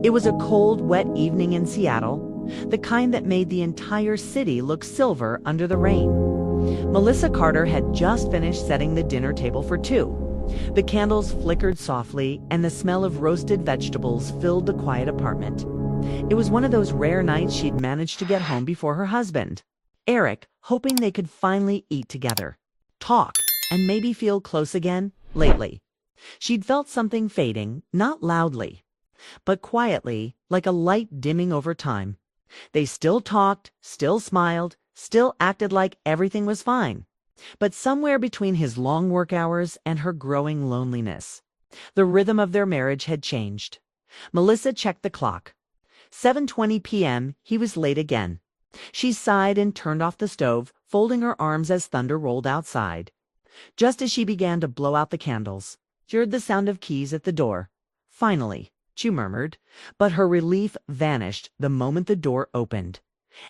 It was a cold, wet evening in Seattle, the kind that made the entire city look silver under the rain. Melissa Carter had just finished setting the dinner table for two. The candles flickered softly, and the smell of roasted vegetables filled the quiet apartment. It was one of those rare nights she'd managed to get home before her husband, Eric, hoping they could finally eat together, talk, and maybe feel close again. Lately, she'd felt something fading, not loudly, but quietly, like a light dimming over time. They still talked, still smiled, still acted like everything was fine. But somewhere between his long work hours and her growing loneliness, the rhythm of their marriage had changed. Melissa checked the clock. 7:20 p.m., he was late again. She sighed and turned off the stove, folding her arms as thunder rolled outside. Just as she began to blow out the candles, she heard the sound of keys at the door. Finally, she murmured, but her relief vanished the moment the door opened.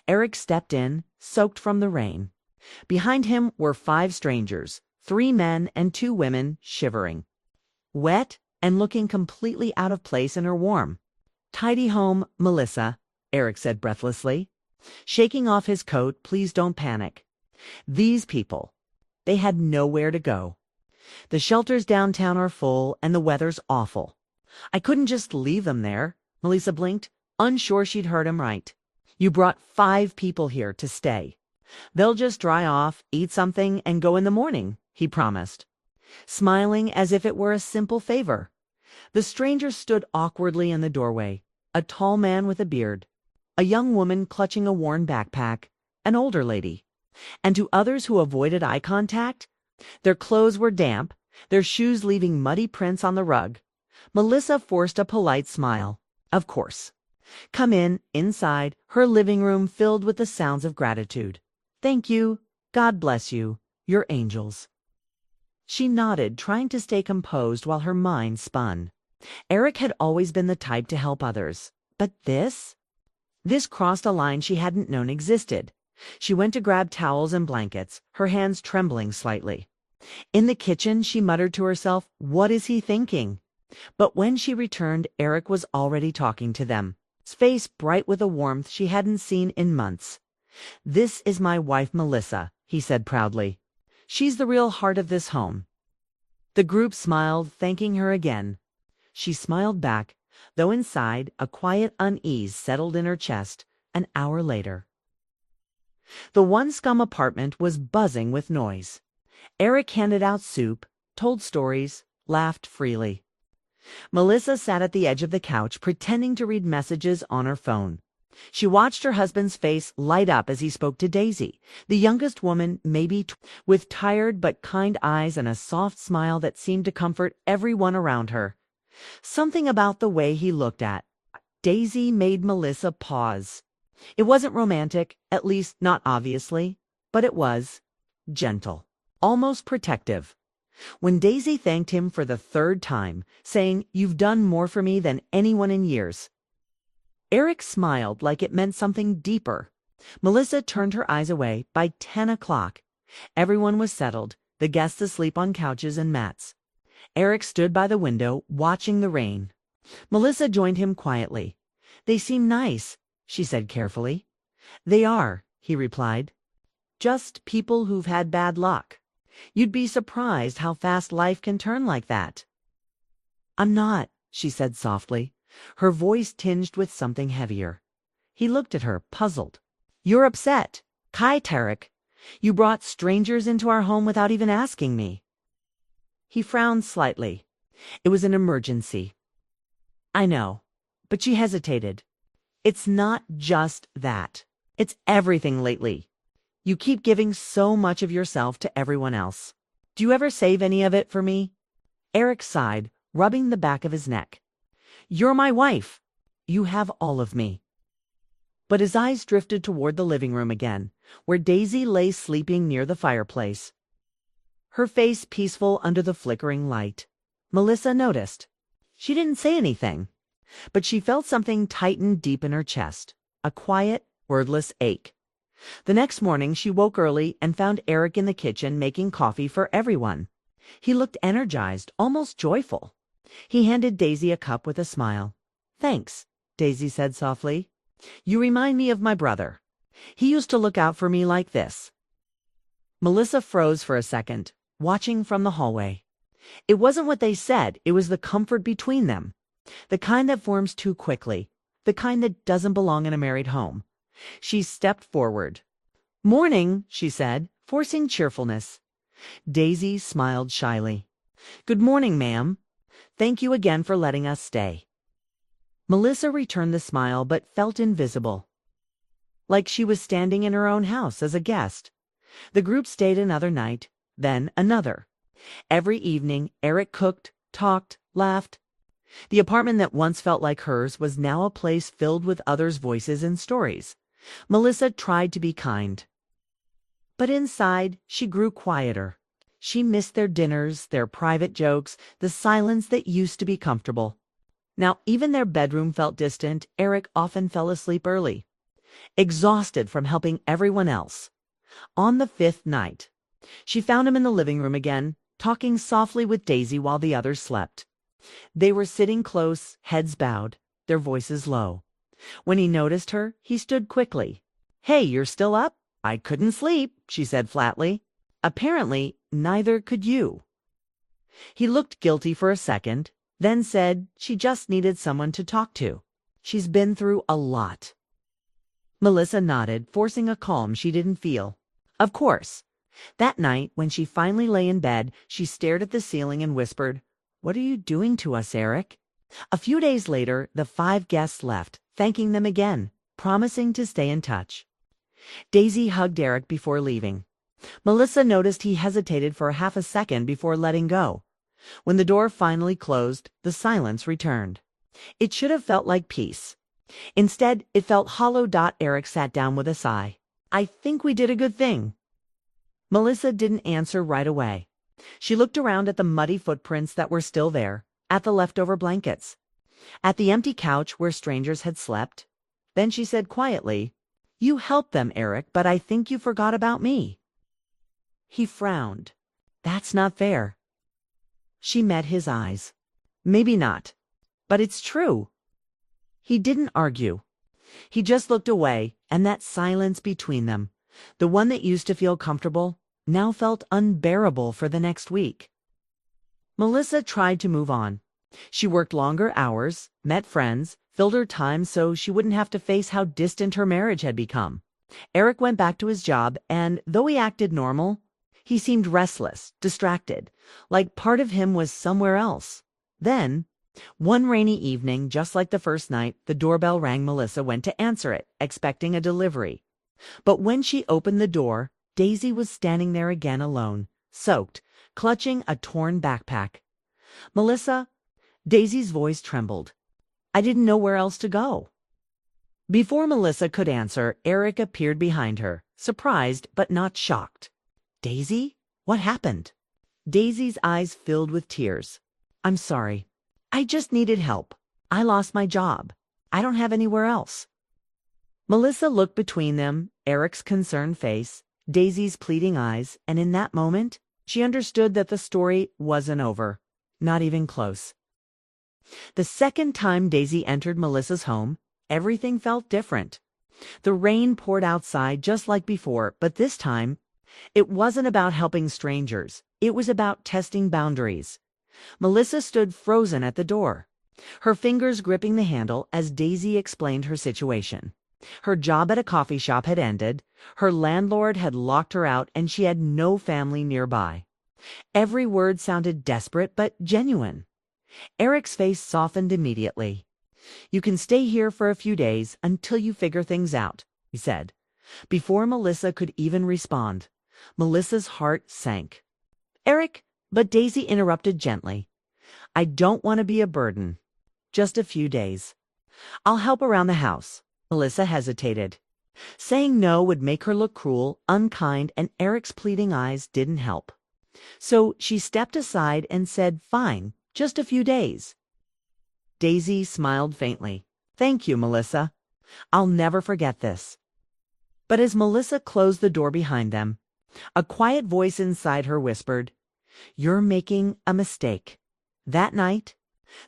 Eric stepped in, soaked from the rain. Behind him were 5 strangers, 3 men and 2 women, shivering, wet and looking completely out of place in her warm, tidy home. "Melissa," Eric said breathlessly, shaking off his coat. "Please don't panic. These people, they had nowhere to go. The shelters downtown are full and the weather's awful. I couldn't just leave them there." Melissa blinked, unsure she'd heard him right. "You brought 5 people here to stay. They'll just dry off, eat something, and go in the morning," he promised, smiling as if it were a simple favor. The stranger stood awkwardly in the doorway, a tall man with a beard, a young woman clutching a worn backpack, an older lady. And to others who avoided eye contact, their clothes were damp, their shoes leaving muddy prints on the rug. Melissa forced a polite smile. Of course. Come in, inside, her living room filled with the sounds of gratitude. "Thank you. God bless you. You're angels." She nodded, trying to stay composed while her mind spun. Eric had always been the type to help others. But this? This crossed a line she hadn't known existed. She went to grab towels and blankets, her hands trembling slightly. In the kitchen, she muttered to herself, "What is he thinking?" But when she returned, Eric was already talking to them, his face bright with a warmth she hadn't seen in months. "This is my wife, Melissa," he said proudly. "She's the real heart of this home." The group smiled, thanking her again. She smiled back, though inside a quiet unease settled in her chest. An hour later, the one-scum apartment was buzzing with noise. Eric handed out soup, told stories, laughed freely. Melissa sat at the edge of the couch, pretending to read messages on her phone. She watched her husband's face light up as he spoke to Daisy, the youngest woman, with tired but kind eyes and a soft smile that seemed to comfort everyone around her. Something about the way he looked at Daisy made Melissa pause. It wasn't romantic, at least not obviously, but it was gentle, almost protective. When Daisy thanked him for the 3rd time, saying, "You've done more for me than anyone in years," Eric smiled like it meant something deeper. Melissa turned her eyes away. By 10 o'clock, everyone was settled, the guests asleep on couches and mats. Eric stood by the window, watching the rain. Melissa joined him quietly. "They seem nice," she said carefully. "They are," he replied. "Just people who've had bad luck. You'd be surprised how fast life can turn like that." "I'm not," she said softly, her voice tinged with something heavier. He looked at her, puzzled. "You're upset. Kai Tarek. You brought strangers into our home without even asking me." He frowned slightly. "It was an emergency." "I know." But she hesitated. "It's not just that. It's everything lately. You keep giving so much of yourself to everyone else. Do you ever save any of it for me?" Eric sighed, rubbing the back of his neck. "You're my wife. You have all of me." But his eyes drifted toward the living room again, where Daisy lay sleeping near the fireplace, her face peaceful under the flickering light. Melissa noticed. She didn't say anything, but she felt something tighten deep in her chest, a quiet, wordless ache. The next morning she woke early and found Eric in the kitchen making coffee for everyone. He looked energized, almost joyful. He handed Daisy a cup with a smile. "Thanks," Daisy said softly. You remind me of my brother. He used to look out for me like this. Melissa froze for a second, watching from the hallway. It wasn't what they said, it was the comfort between them. The kind that forms too quickly, the kind that doesn't belong in a married home. She stepped forward. Morning, she said, forcing cheerfulness. Daisy smiled shyly. Good morning, ma'am. Thank you again for letting us stay. Melissa returned the smile but felt invisible. Like she was standing in her own house as a guest. The group stayed another night, then another. Every evening, Eric cooked, talked, laughed. The apartment that once felt like hers was now a place filled with others' voices and stories. Melissa tried to be kind. But inside, she grew quieter. She missed their dinners, their private jokes, the silence that used to be comfortable. Now, even their bedroom felt distant. Eric often fell asleep early, exhausted from helping everyone else. On the fifth night, she found him in the living room again, talking softly with Daisy while the others slept. They were sitting close, heads bowed, their voices low. When he noticed her, he stood quickly. Hey, you're still up? I couldn't sleep, she said flatly. Apparently, neither could you. He looked guilty for a second, then said she just needed someone to talk to. She's been through a lot. Melissa nodded, forcing a calm she didn't feel. Of course. That night, when she finally lay in bed, she stared at the ceiling and whispered, What are you doing to us, Eric? A few days later, the 5 guests left, thanking them again, promising to stay in touch. Daisy hugged Eric before leaving. Melissa noticed he hesitated for half a second before letting go. When the door finally closed, the silence returned. It should have felt like peace. Instead, it felt hollow. Eric sat down with a sigh. I think we did a good thing. Melissa didn't answer right away. She looked around at the muddy footprints that were still there, at the leftover blankets, at the empty couch where strangers had slept. Then she said quietly, You helped them, Eric, but I think you forgot about me. He frowned. That's not fair. She met his eyes. Maybe not, but it's true. He didn't argue. He just looked away, and that silence between them, the one that used to feel comfortable, now felt unbearable for the next week. Melissa tried to move on. She worked longer hours, met friends, filled her time so she wouldn't have to face how distant her marriage had become. Eric went back to his job, and though he acted normal, he seemed restless, distracted, like part of him was somewhere else. Then, one rainy evening, just like the first night, the doorbell rang. Melissa went to answer it, expecting a delivery. But when she opened the door, Daisy was standing there again alone, soaked, clutching a torn backpack. Melissa, Daisy's voice trembled. I didn't know where else to go. Before Melissa could answer, Eric appeared behind her, surprised but not shocked. Daisy? What happened? Daisy's eyes filled with tears. I'm sorry. I just needed help. I lost my job. I don't have anywhere else. Melissa looked between them, Eric's concerned face, Daisy's pleading eyes, and in that moment, she understood that the story wasn't over. Not even close. The second time Daisy entered Melissa's home, everything felt different. The rain poured outside just like before, but this time, it wasn't about helping strangers. It was about testing boundaries. Melissa stood frozen at the door, her fingers gripping the handle as Daisy explained her situation. Her job at a coffee shop had ended, her landlord had locked her out, and she had no family nearby. Every word sounded desperate but genuine. Eric's face softened immediately. You can stay here for a few days until you figure things out, he said. Before Melissa could even respond, Melissa's heart sank. Eric, but Daisy interrupted gently. I don't want to be a burden. Just a few days. I'll help around the house. Melissa hesitated. Saying no would make her look cruel, unkind, and Eric's pleading eyes didn't help. So she stepped aside and said, Fine, just a few days. Daisy smiled faintly. Thank you, Melissa. I'll never forget this. But as Melissa closed the door behind them, a quiet voice inside her whispered, You're making a mistake. That night,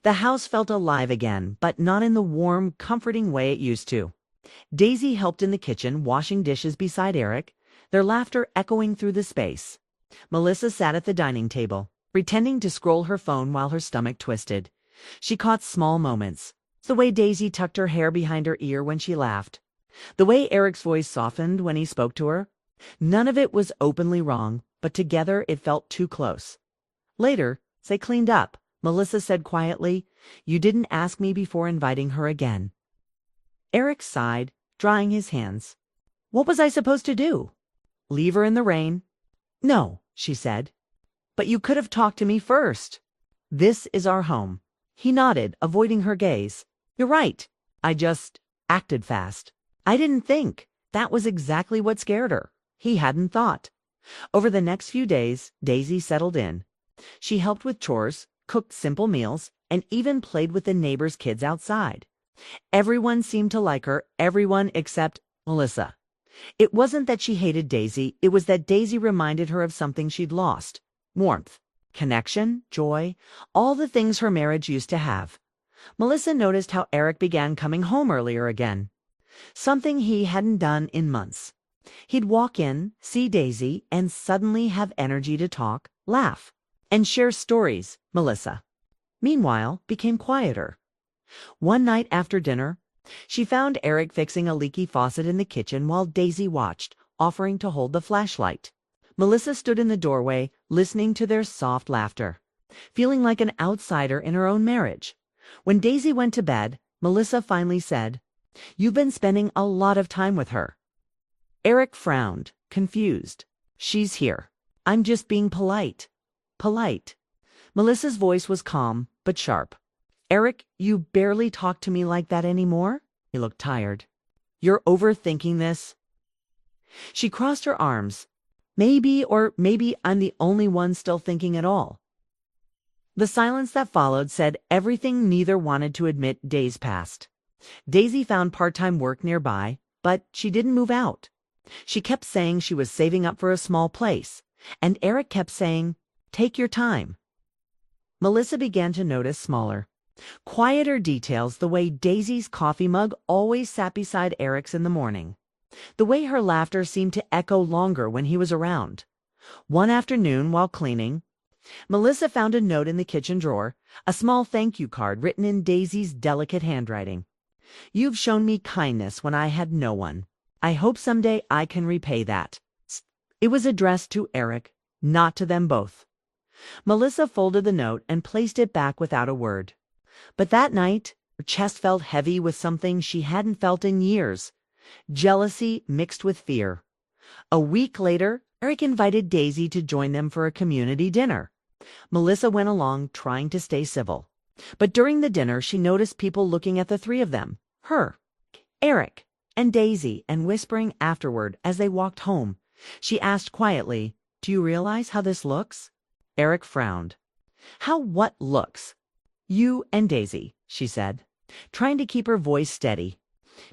The house felt alive again, but not in the warm, comforting way it used to. Daisy helped in the kitchen, washing dishes beside Eric, their laughter echoing through the space. Melissa sat at the dining table, pretending to scroll her phone while her stomach twisted. She caught small moments. The way Daisy tucked her hair behind her ear when she laughed. The way Eric's voice softened when he spoke to her. None of it was openly wrong, but together it felt too close. Later, as they cleaned up, Melissa said quietly, "You didn't ask me before inviting her again." Eric sighed, drying his hands. "What was I supposed to do? Leave her in the rain?" "No," she said. "But you could have talked to me first. This is our home." He nodded, avoiding her gaze. "You're right. I just acted fast. I didn't think." That was exactly what scared her. He hadn't thought. Over the next few days, Daisy settled in. She helped with chores, cooked simple meals, and even played with the neighbors' kids outside. Everyone seemed to like her, everyone except Melissa. It wasn't that she hated Daisy, it was that Daisy reminded her of something she'd lost. Warmth, connection, joy, all the things her marriage used to have. Melissa noticed how Eric began coming home earlier again. Something he hadn't done in months. He'd walk in, see Daisy, and suddenly have energy to talk, laugh, and share stories. Melissa, meanwhile, became quieter. One night after dinner, she found Eric fixing a leaky faucet in the kitchen while Daisy watched, offering to hold the flashlight. Melissa stood in the doorway, listening to their soft laughter, feeling like an outsider in her own marriage. When Daisy went to bed, Melissa finally said, "You've been spending a lot of time with her." Eric frowned, confused. "She's here. I'm just being polite." Polite. Melissa's voice was calm, but sharp. "Eric, you barely talk to me like that anymore?" He looked tired. "You're overthinking this?" She crossed her arms. Maybe I'm the only one still thinking at all." The silence that followed said everything neither wanted to admit days passed. Daisy found part-time work nearby, but she didn't move out. She kept saying she was saving up for a small place, and Eric kept saying, "Take your time." Melissa began to notice smaller, quieter details, the way Daisy's coffee mug always sat beside Eric's in the morning. The way her laughter seemed to echo longer when he was around. One afternoon, while cleaning, Melissa found a note in the kitchen drawer, a small thank you card written in Daisy's delicate handwriting. "You've shown me kindness when I had no one. I hope someday I can repay that." It was addressed to Eric, not to them both. Melissa folded the note and placed it back without a word. But that night, her chest felt heavy with something she hadn't felt in years. Jealousy mixed with fear. A week later, Eric invited Daisy to join them for a community dinner. Melissa went along, trying to stay civil. But during the dinner, she noticed people looking at the three of them, her, Eric, and Daisy, and whispering afterward as they walked home. She asked quietly, "Do you realize how this looks?" Eric frowned. "How what looks?" "You and Daisy," she said, trying to keep her voice steady.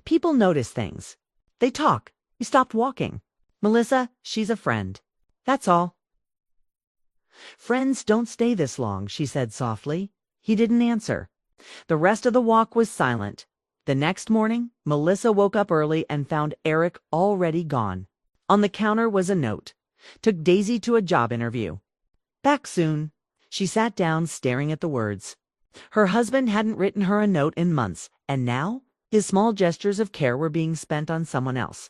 "People notice things. They talk. You stopped walking. Melissa, she's a friend. That's all." "Friends don't stay this long," she said softly. He didn't answer. The rest of the walk was silent. The next morning, Melissa woke up early and found Eric already gone. On the counter was a note. "Took Daisy to a job interview. Back soon." She sat down, staring at the words. Her husband hadn't written her a note in months, and now his small gestures of care were being spent on someone else.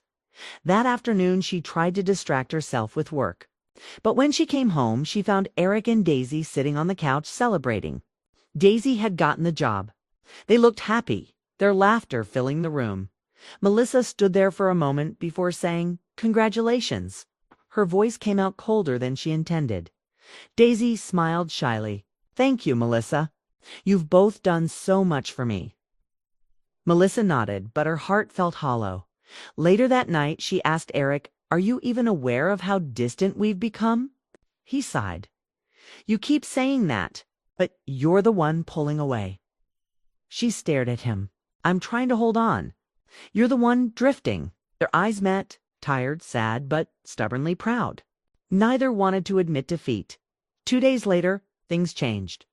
That afternoon, she tried to distract herself with work. But when she came home, she found Eric and Daisy sitting on the couch celebrating. Daisy had gotten the job. They looked happy, their laughter filling the room. Melissa stood there for a moment before saying, "Congratulations." Her voice came out colder than she intended. Daisy smiled shyly. "Thank you, Melissa. You've both done so much for me." Melissa nodded, but her heart felt hollow. Later that night, she asked Eric, "Are you even aware of how distant we've become?" He sighed. "You keep saying that, but you're the one pulling away." She stared at him. "I'm trying to hold on. You're the one drifting." Their eyes met, tired, sad, but stubbornly proud. Neither wanted to admit defeat. 2 days later, things changed.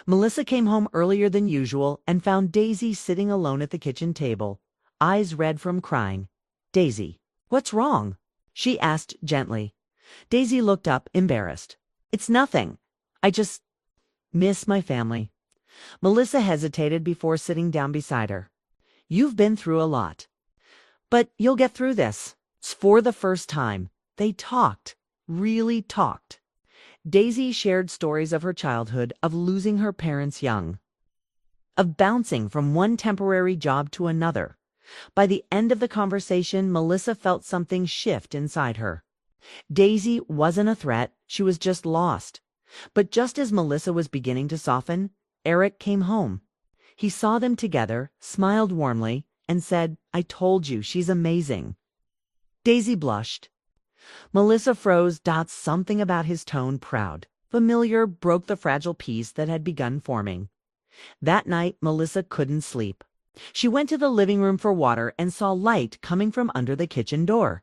Melissa came home earlier than usual and found Daisy sitting alone at the kitchen table, eyes red from crying. "Daisy, what's wrong?" she asked gently. Daisy looked up, embarrassed. "It's nothing. I just miss my family." Melissa hesitated before sitting down beside her. "You've been through a lot. But you'll get through this." For the first time, they talked, really talked. Daisy shared stories of her childhood, of losing her parents young, of bouncing from one temporary job to another. By the end of the conversation, Melissa felt something shift inside her. Daisy wasn't a threat, she was just lost. But just as Melissa was beginning to soften, Eric came home. He saw them together, smiled warmly, and said, "I told you, she's amazing." Daisy blushed. Melissa froze. Something about his tone, proud, familiar, broke the fragile peace that had begun forming. That night, Melissa couldn't sleep. She went to the living room for water and saw light coming from under the kitchen door.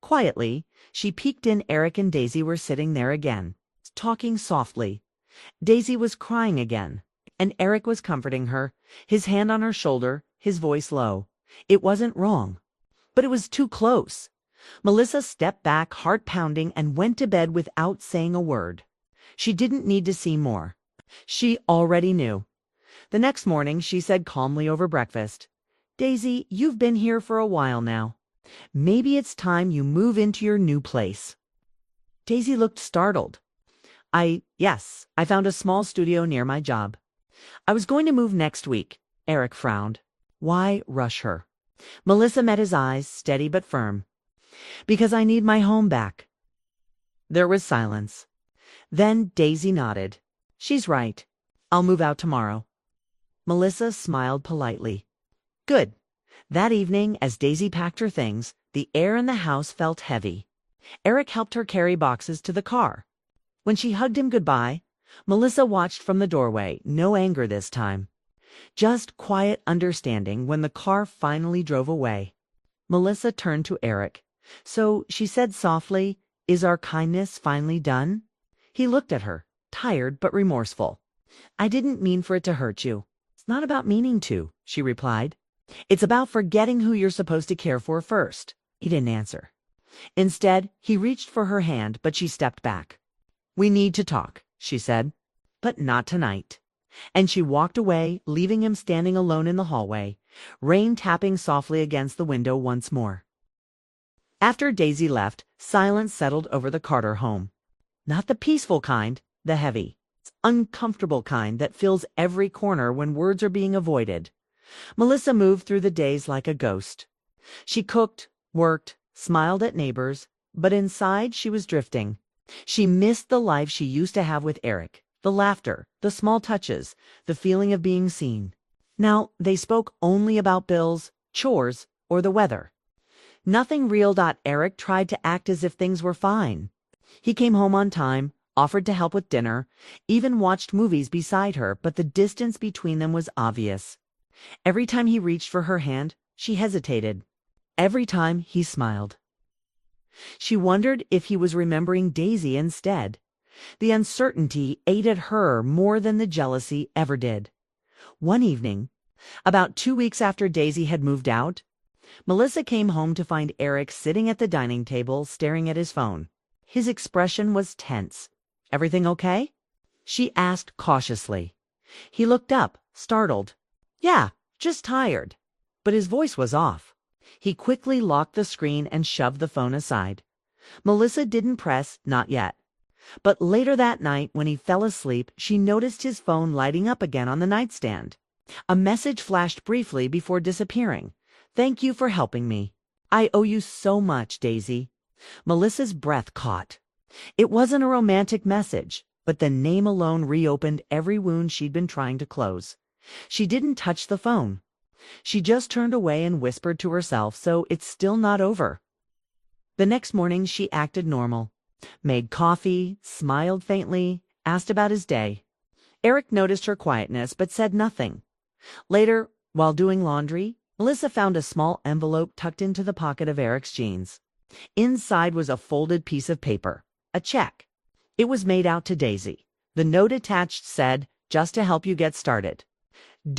Quietly, she peeked in. Eric and Daisy were sitting there again, talking softly. Daisy was crying again, and Eric was comforting her, his hand on her shoulder, his voice low. It wasn't wrong, but it was too close. Melissa stepped back, heart pounding, and went to bed without saying a word. She didn't need to see more. She already knew. The next morning, she said calmly over breakfast, "Daisy, you've been here for a while now. Maybe it's time you move into your new place." Daisy looked startled. Yes, I found a small studio near my job. I was going to move next week." Eric frowned. Why rush her? Melissa met his eyes, steady but firm. "Because I need my home back." There was silence. Then Daisy nodded. "She's right. I'll move out tomorrow." Melissa smiled politely. Good. That evening, as Daisy packed her things, the air in the house felt heavy. Eric helped her carry boxes to the car. When she hugged him goodbye, Melissa watched from the doorway, no anger this time. Just quiet understanding. When the car finally drove away, Melissa turned to Eric. "So," she said softly, "is our kindness finally done?" He looked at her, tired but remorseful. "I didn't mean for it to hurt you." "It's not about meaning to," she replied. "It's about forgetting who you're supposed to care for first." He didn't answer. Instead, he reached for her hand, but she stepped back. "We need to talk," she said, "but not tonight." And she walked away, leaving him standing alone in the hallway, rain tapping softly against the window once more. After Daisy left, silence settled over the Carter home. Not the peaceful kind, the heavy, uncomfortable kind that fills every corner when words are being avoided. Melissa moved through the days like a ghost. She cooked, worked, smiled at neighbors, but inside she was drifting. She missed the life she used to have with Eric, the laughter, the small touches, the feeling of being seen. Now they spoke only about bills, chores, or the weather. Nothing real. Eric tried to act as if things were fine. He came home on time, offered to help with dinner, even watched movies beside her, but the distance between them was obvious. Every time he reached for her hand, she hesitated. Every time he smiled. She wondered if he was remembering Daisy instead. The uncertainty ate at her more than the jealousy ever did. One evening, about 2 weeks after Daisy had moved out, Melissa came home to find Eric sitting at the dining table staring at his phone. His expression was tense. "Everything okay?" she asked cautiously. He looked up, startled. "Yeah, just tired." But his voice was off. He quickly locked the screen and shoved the phone aside. Melissa didn't press, not yet. But later that night, when he fell asleep, she noticed his phone lighting up again on the nightstand. A message flashed briefly before disappearing. "Thank you for helping me. I owe you so much, Daisy." Melissa's breath caught. It wasn't a romantic message, but the name alone reopened every wound she'd been trying to close. She didn't touch the phone. She just turned away and whispered to herself, "So it's still not over." The next morning she acted normal. Made coffee, smiled faintly, asked about his day. Eric noticed her quietness but said nothing. Later, while doing laundry, Melissa found a small envelope tucked into the pocket of Eric's jeans. Inside was a folded piece of paper, a check. It was made out to Daisy. The note attached said, just to help you get started.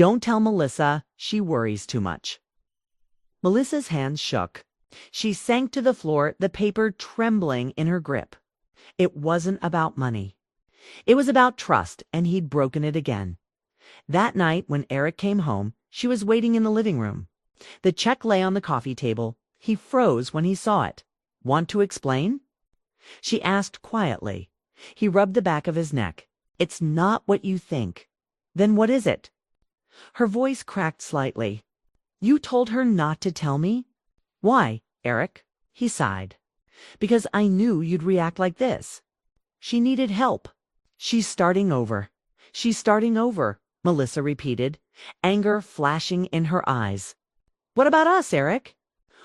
Don't tell Melissa, she worries too much." Melissa's hands shook. She sank to the floor, the paper trembling in her grip. It wasn't about money. It was about trust, and he'd broken it again. That night, when Eric came home, she was waiting in the living room. The check lay on the coffee table. He froze when he saw it. "Want to explain?" She asked quietly. He rubbed the back of his neck. "It's not what you think." "Then what is it?" Her voice cracked slightly. "You told her not to tell me?" "Why, Eric?" He sighed. "Because I knew you'd react like this." She needed help. "She's starting over. She's starting over," Melissa repeated, anger flashing in her eyes. "What about us, Eric?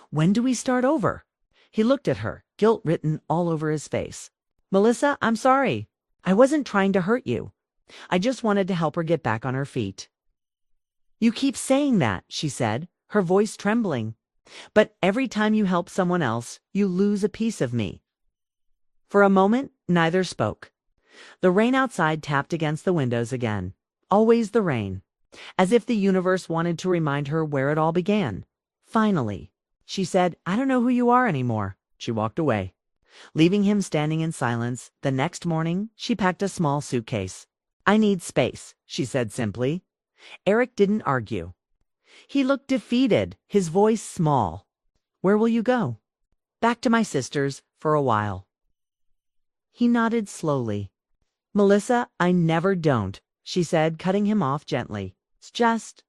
When do we start over?" He looked at her, guilt written all over his face. "Melissa, I'm sorry. I wasn't trying to hurt you. I just wanted to help her get back on her feet." "You keep saying that," she said, her voice trembling. "But every time you help someone else, you lose a piece of me." For a moment, neither spoke. The rain outside tapped against the windows again. Always the rain. As if the universe wanted to remind her where it all began. Finally, she said, "I don't know who you are anymore." She walked away. Leaving him standing in silence, the next morning, she packed a small suitcase. "I need space," she said simply. Eric didn't argue. He looked defeated, his voice small. "Where will you go?" "Back to my sister's for a while." He nodded slowly. "Melissa, I never don't," she said, cutting him off gently. "It's just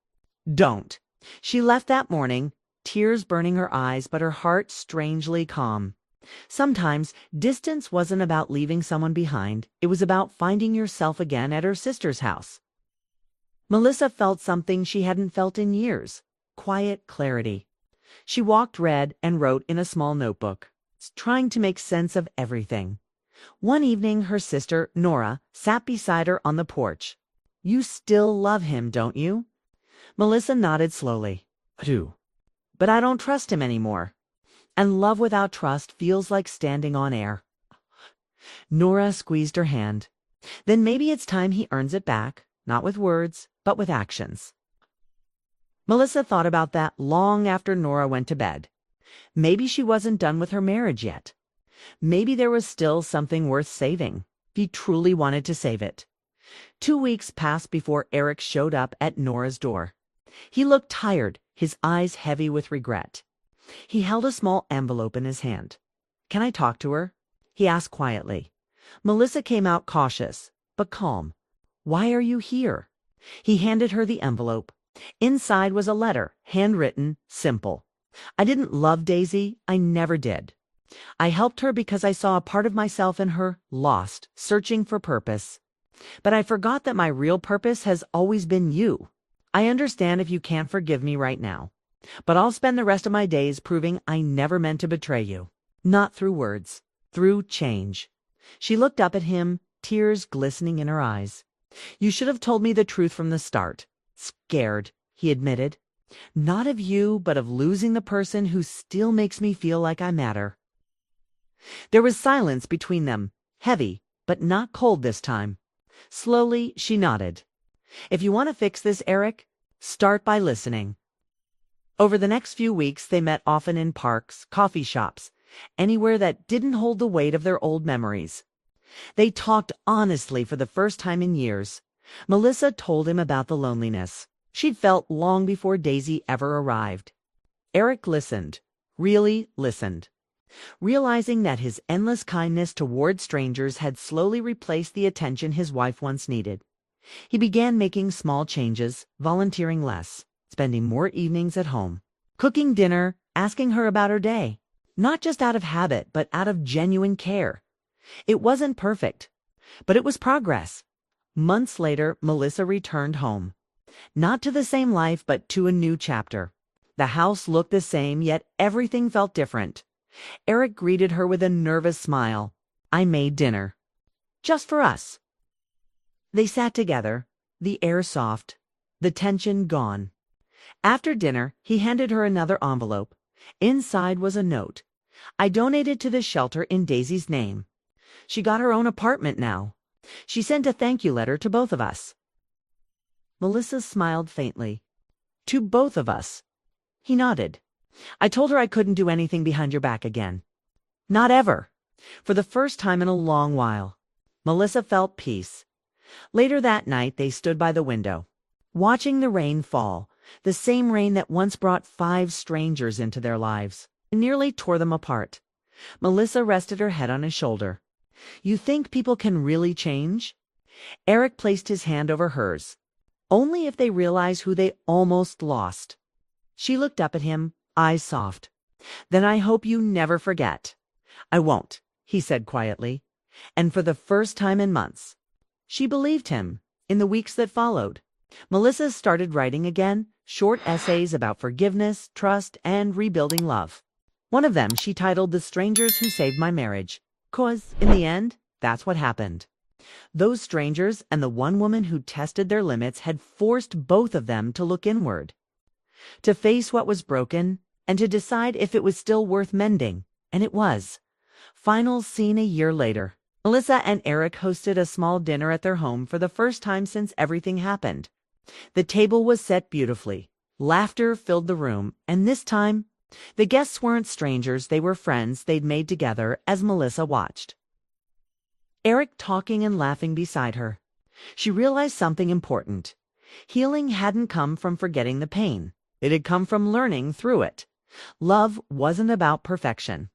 don't." She left that morning, tears burning her eyes, but her heart strangely calm. Sometimes distance wasn't about leaving someone behind. It was about finding yourself again at her sister's house. Melissa felt something she hadn't felt in years. Quiet clarity. She walked red and wrote in a small notebook, trying to make sense of everything. One evening, her sister, Nora, sat beside her on the porch. "You still love him, don't you?" Melissa nodded slowly. "I do. But I don't trust him anymore. And love without trust feels like standing on air." Nora squeezed her hand. "Then maybe it's time he earns it back, not with words, but with actions." Melissa thought about that long after Nora went to bed. Maybe she wasn't done with her marriage yet. Maybe there was still something worth saving, if he truly wanted to save it. 2 weeks passed before Eric showed up at Nora's door. He looked tired, his eyes heavy with regret. He held a small envelope in his hand. "Can I talk to her?" he asked quietly. Melissa came out cautious, but calm. "Why are you here?" He handed her the envelope. Inside was a letter, handwritten, simple. "I didn't love Daisy. I never did. I helped her because I saw a part of myself in her, lost, searching for purpose. But I forgot that my real purpose has always been you. I understand if you can't forgive me right now. But I'll spend the rest of my days proving I never meant to betray you. Not through words, through change." She looked up at him, tears glistening in her eyes. "You should have told me the truth from the start." "Scared," he admitted. "Not of you, but of losing the person who still makes me feel like I matter." There was silence between them, heavy, but not cold this time. Slowly, she nodded. "If you want to fix this, Eric, start by listening." Over the next few weeks, they met often in parks, coffee shops, anywhere that didn't hold the weight of their old memories. They talked honestly for the first time in years. Melissa told him about the loneliness she'd felt long before Daisy ever arrived. Eric listened, really listened, realizing that his endless kindness toward strangers had slowly replaced the attention his wife once needed. He began making small changes, volunteering less, spending more evenings at home, cooking dinner, asking her about her day, not just out of habit, but out of genuine care. It wasn't perfect, but it was progress. Months later, Melissa returned home. Not to the same life, but to a new chapter. The house looked the same, yet everything felt different. Eric greeted her with a nervous smile. "I made dinner. Just for us." They sat together, the air soft, the tension gone. After dinner, he handed her another envelope. Inside was a note. "I donated to the shelter in Daisy's name. She got her own apartment now. She sent a thank you letter to both of us." Melissa smiled faintly. To both of us. He nodded. I told her I couldn't do anything behind your back again. Not ever. For the first time in a long while. Melissa felt peace. Later that night, they stood by the window, watching the rain fall, the same rain that once brought 5 strangers into their lives. It nearly tore them apart. Melissa rested her head on his shoulder. You think people can really change? Eric placed his hand over hers. Only if they realize who they almost lost. She looked up at him, eyes soft. Then I hope you never forget. I won't, he said quietly. And for the first time in months. She believed him. In the weeks that followed, Melissa started writing again, short essays about forgiveness, trust, and rebuilding love. One of them she titled The Strangers Who Saved My Marriage. 'Cause, in the end, that's what happened. Those strangers and the one woman who tested their limits had forced both of them to look inward, to face what was broken, and to decide if it was still worth mending. And it was. Final scene a year later. Melissa and Eric hosted a small dinner at their home for the first time since everything happened. The table was set beautifully. Laughter filled the room, and this time, the guests weren't strangers, they were friends they'd made together as Melissa watched. Eric talking and laughing beside her. She realized something important. Healing hadn't come from forgetting the pain. It had come from learning through it. Love wasn't about perfection.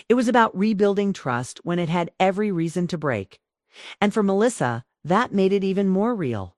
It was about rebuilding trust when it had every reason to break. And for Melissa, that made it even more real.